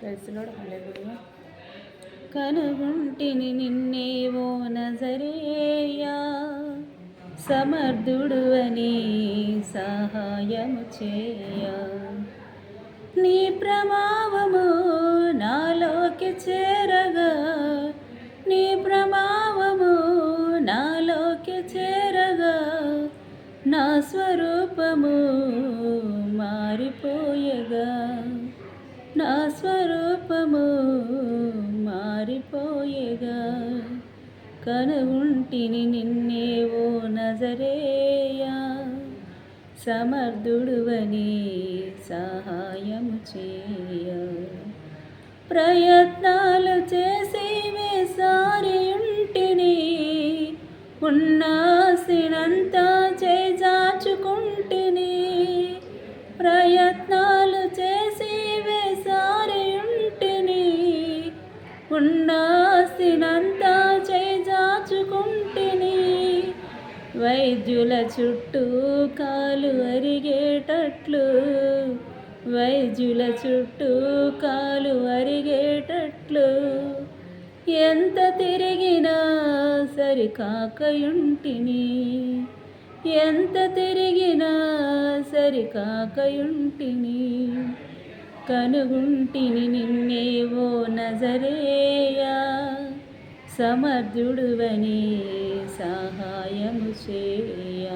ప్రైజ్‌లార్డ్ హల్లెలూయా. కనుగొంటిని నిన్నే ఓ నజరేయా, సమర్థుడు అని సహాయము చేయ. నీ ప్రభావము నాలోకి చేరగా, నీ ప్రభావము నాలోకి చేరగా, నా స్వరూపము మారిపోయగా, నా స్వరూపము మారిపోయగా. కనుగొంటిని నిన్నే ఓ నజరేయా, సమర్థుడువని సహాయము చేయ. ప్రయత్నాలు చేసి వేసారియుంటిని, ఉన్నాసినంతా చేజార్చుకుంటిని. ప్రయత్నాలు చేసి వేసారియుంటిని, ఉన్నాసినంతా చేజార్చుకుంటిని. వైద్యుల చుట్టూ కాలు అరిగేటట్లు, వైద్యుల చుట్టూ కాలు అరిగేటట్లు, ఎంత తిరిగినా సరికాకయుంటిని, ఎంత తిరిగినా సరికాకయుంటిని. కనుగొంటిని నిన్నే ఓ నజరేయా, సమర్థుడువని సహాయము చేయ.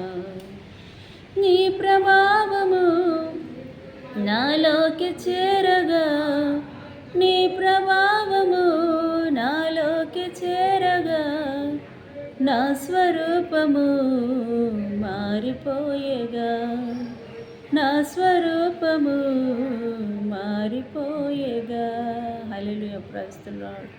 నీ ప్రభావము నాలోకి చేరగా, నీ ప్రభావము నాలోకి చేరగా, నా స్వరూపము మారిపోయగా, నా స్వరూపము మారిపోయగా. హల్లెలూయా. Praise the lord.